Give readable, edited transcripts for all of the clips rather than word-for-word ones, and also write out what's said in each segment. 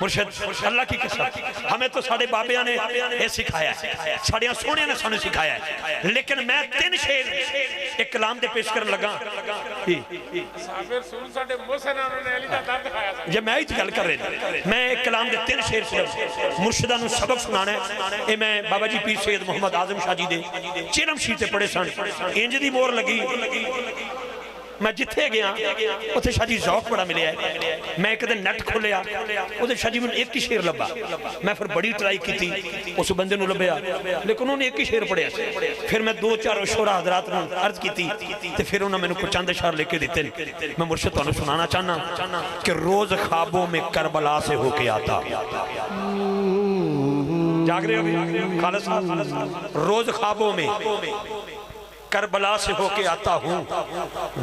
مرشد اللہ کی قسم ہمیں تو ساڑھے بابیاں نے یہ سکھایا ہے ساڑھیاں سونے نے سانو سکھایا ہے لیکن میں 3 شیر ایک کلام دے پیش کرن لگا یہ میں ہی گل کر رہے میں ایک کلام دے 3 شیر صرف مرشدہ نو سبق سنانا ہے اے میں بابا جی پیر سید محمد اعظم شاہ جی دے چیلم شیتے پڑے سن انج دی مور لگی میں جتھے گیا اتھے شاہ جی ذوق بڑا ملے ہے میں ایک دن نیٹ کھولیا اتھے شاہ جی میں ایک ہی شیر لبا میں پھر بڑی ٹرائی کی تھی اس بندے نو لبیا لیکن انہوں نے ایک ہی شیر پڑھیا پھر میں 2-4 شورا حضرات نے عرض کی تھی پھر انہوں نے میں نے چند اشعار لے کے دیتے میں مرشد تو سنانا چاہنا کہ روز خوابوں میں کربلا سے ہو کے آتا جاگ رہے ہو خالص روز خوابوں میں کربلا سے ہو کے آتا ہوں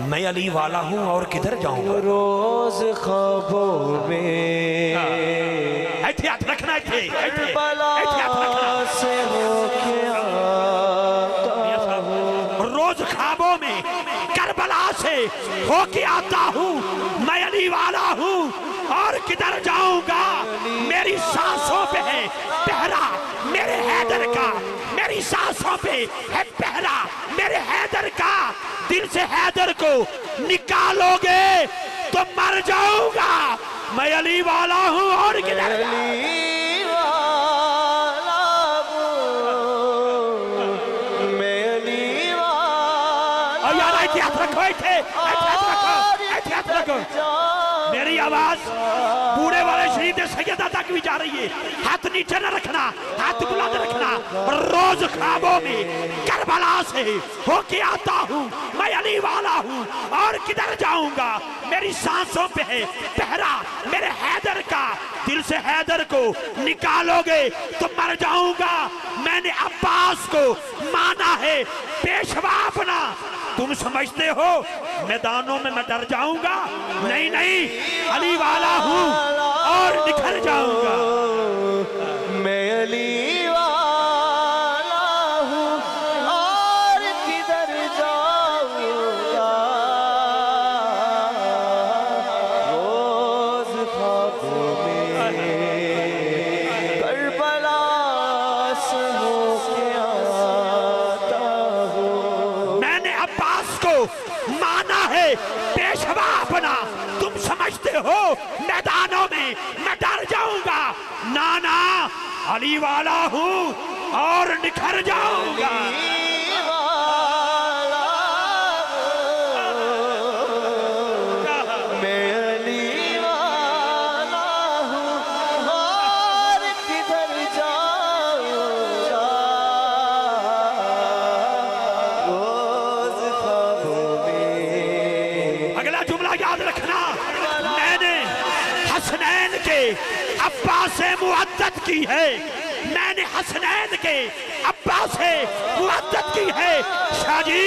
میں علی والا ہوں اور کدھر جاؤں گا روز خوابوں میں احتیاط رکھنا کربلا سے ہو کے آتا ہوں روز خوابوں میں کربلا سے ہو کے آتا ہوں میں علی والا ہوں اور کدھر جاؤں گا میری سانسوں پہ ہے پہرا میرے حیدر کا میری سانسوں پہ ہے پہرا میرے حیدر کا دل سے حیدر کو نکالو گے تو مر جاؤں گا میں علی والا ہوں اور کدھر علی والا ہوں میں علی والا اور یار احتیاط رکھو احتیاط رکھو میری آواز بوڑھے والے شہید سیدہ تک بھی جا رہی ہے ہاتھ نیچے نہ رکھنا ہاتھ بلند رکھنا روز خوابوں میں کربلا سے ہو کے آتا ہوں میں علی والا ہوں اور کدھر جاؤں گا میری سانسوں پہ ہے پہرا میرے حیدر کا دل سے حیدر کو نکالو گے تو مر جاؤں گا میں نے عباس کو مانا ہے پیشوا اپنا تم سمجھتے ہو میدانوں میں ڈر جاؤں گا نہیں علی والا ہوں اور نکھر جاؤں گا میں علی والا ہوں اور کدھر جاؤں گا روز خوابوں میں کربلا سے ہو کے آتا ہوں میں نے عباس کو مانا ہے پیشوا اپنا تم سمجھتے ہو میدانوں میں میں ڈر جاؤں گا نانا علی والا ہوں اور نکھر جاؤں گا میں علی والا ہوں اور کدھر جاؤں گا روز خوابوں میں اگلا جملہ یاد رکھنا میں نے حسنین کے عباس سے معدت کی ہے میں نے حسنین کے عباس سے معدت کی ہے شاہ جی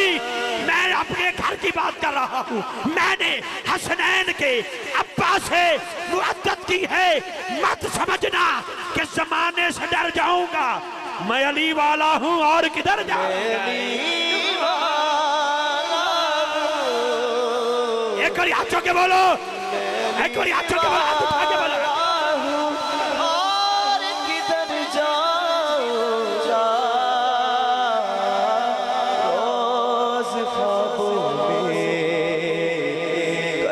میں اپنے گھر کی بات کر رہا ہوں میں نے حسنین کے عباس سے معدت کی ہے مت سمجھنا کہ زمانے سے ڈر جاؤں گا میں علی والا ہوں اور کدھر جاؤں گا ایک اور ہاتھ چوکے بولو ایک اور ہاتھ چوکے بولو ہاتھ اٹھا کے بولو اور کدھر جاؤں گا روز خوابوں میں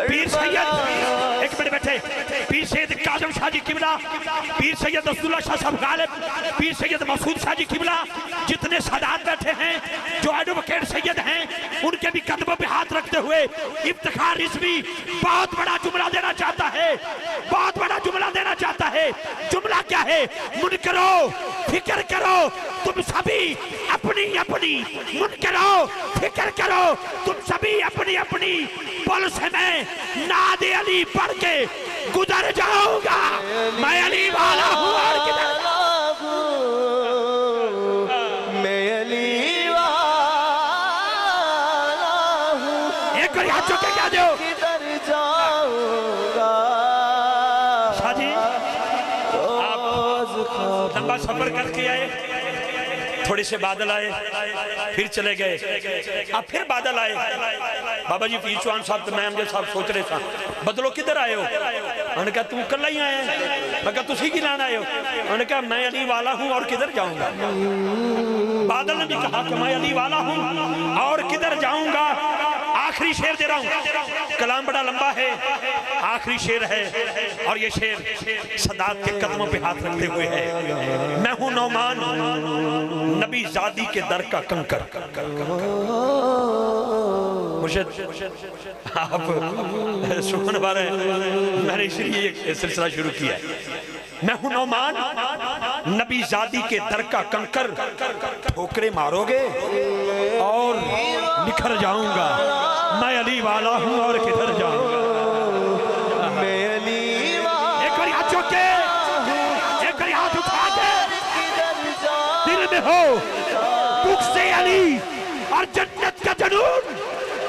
پیر سید ایک منٹ بیٹھے پیر سید کاظم شاہ جی قبلہ پیر سید عبداللہ شاہ صاحب غالب پیر سید مسعود شاہ جی قبلہ جتنے سادات بیٹھے ہیں جو ایڈوکیٹ سید ہیں ان کے بھی قدموں پہ ہاتھ رکھتے ہوئے افتخار رضوی بہت بڑا جملہ دینا چاہتا ہے بہت بڑا جملہ دینا چاہتا ہے جملہ کیا ہے منکرو فکر کرو تم سبھی اپنی منکرو فکر کرو تم سبھی اپنی پل سے میں ناد علی پڑھ کے گزر جاؤں گا میں علی والا ہوں اور کدھر میں علی والا ہوں ایک اور ہاتھ چوکے کیا دیو کدھر جاؤں گا شاہ جی آپ لمبا سفر کر کے آئے تھوڑے سے بادل آئے پھر چلے گئے اب پھر بادل آئے بابا جی پیر چوہان صاحب تو میں امجد صاحب سوچ رہے تھا بدلو کدھر آئے ہو؟ انہوں نے کہا تم کل ہی آئے ہیں؟ میں کہا تسی کی لانا آئے ہو؟ انہوں نے کہا میں علی والا ہوں اور کدھر جاؤں گا؟ بادل نے بھی کہا کہ میں علی والا ہوں اور کدھر جاؤں گا؟ آخری شعر دے رہا ہوں، کلام بڑا لمبا ہے، آخری شعر ہے، اور یہ شعر سادات کے قدموں پہ ہاتھ رکھتے ہوئے ہے۔ میں ہوں نعمان نبی زادی کے در کا کنکر۔ مرشد آپ سکون بارے میں نے اس لیے ایک سلسلہ شروع کیا ہے۔ میں ہوں نعمان نبی زادی کے در کا کنکر، ٹھوکرے مارو گے اور نکھر جاؤں گا، میں علی والا ہوں اور کدھر جاؤں گا؟ میں علی والا ایک باری ہاتھ چوک کے، ایک باری ہاتھ اٹھا کے کدھر جاؤں دل میں ہو بغض علی اور جنت کا جنون،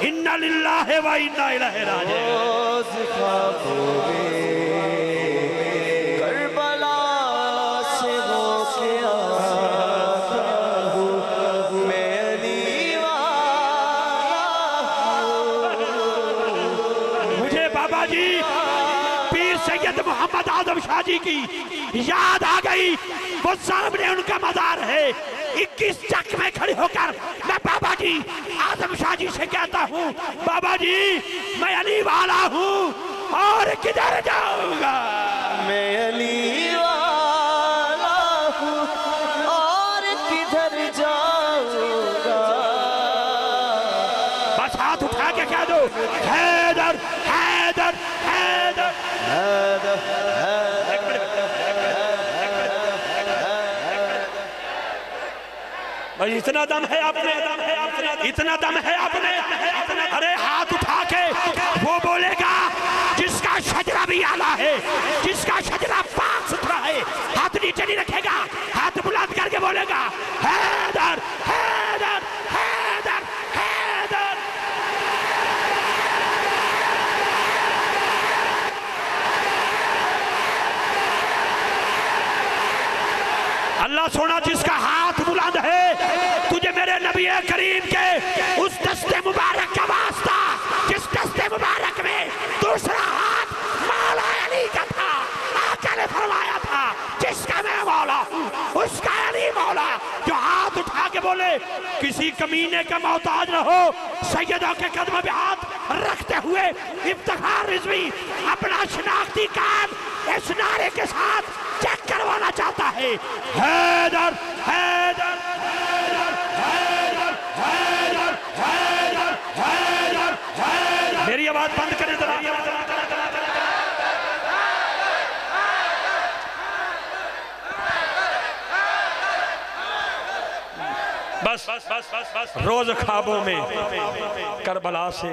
اِنَّا لِلَّهِ وَإِنَّا إِلَيْهِ راجعون۔ روز خوابوں میں کربلا سے ہو کے آتا ہوں، میں علی والا ہوں۔ مجھے بابا جی پیر سید محمد اعظم شاہ جی کی یاد آ گئی، وہ سامنے ان کا مزار ہے۔ 21 چک میں کھڑی ہو کر میں بابا جی اعظم شاہ جی سے کہتا ہوں، بابا جی میں علی والا ہوں اور کدھر جاؤں گا؟ میں علی والا ہوں اور کدھر جاؤں گا؟ بس ہاتھ اٹھا کے کہہ دو، حیدر حیدر حیدر۔ بھائی اتنا دم ہے آپ نے، اتنا دم ہے آپ نے، ارے ہاتھ اٹھا کے وہ بولے گا جس کا شجرہ بھی اعلیٰ ہے، جس کا شجرہ پاک ستھرا ہے، ہاتھ نیچے نہیں رکھے گا، ہاتھ بلند کر کے بولے گا حیدر حیدر حیدر حیدر۔ اللہ سونا جس کا ہاتھ بلند ہے، تجھے میرے نبی کریم کے اس دست مبارک کا واسطہ، جس دست مبارک میں دوسرا ہاتھ مولا علی کا تھا، آقا نے فرمایا تھا جس کا میں مولا ہوں اس کا علی مولا، جو ہاتھ اٹھا کے بولے کسی کمینے کا محتاج نہ ہو، سیدوں کے قدموں پہ ہاتھ رکھتے ہوئے افتخار رضوی اپنا شناختی کارڈ اس نعرے کے ساتھ چیک کروانا چاہتا ہے، حیدر حیدر حیدر حیدر حیدر حیدر حیدر حیدر۔ میری آواز بند کریں ذرا۔ بس روز خوابوں میں کربلا سے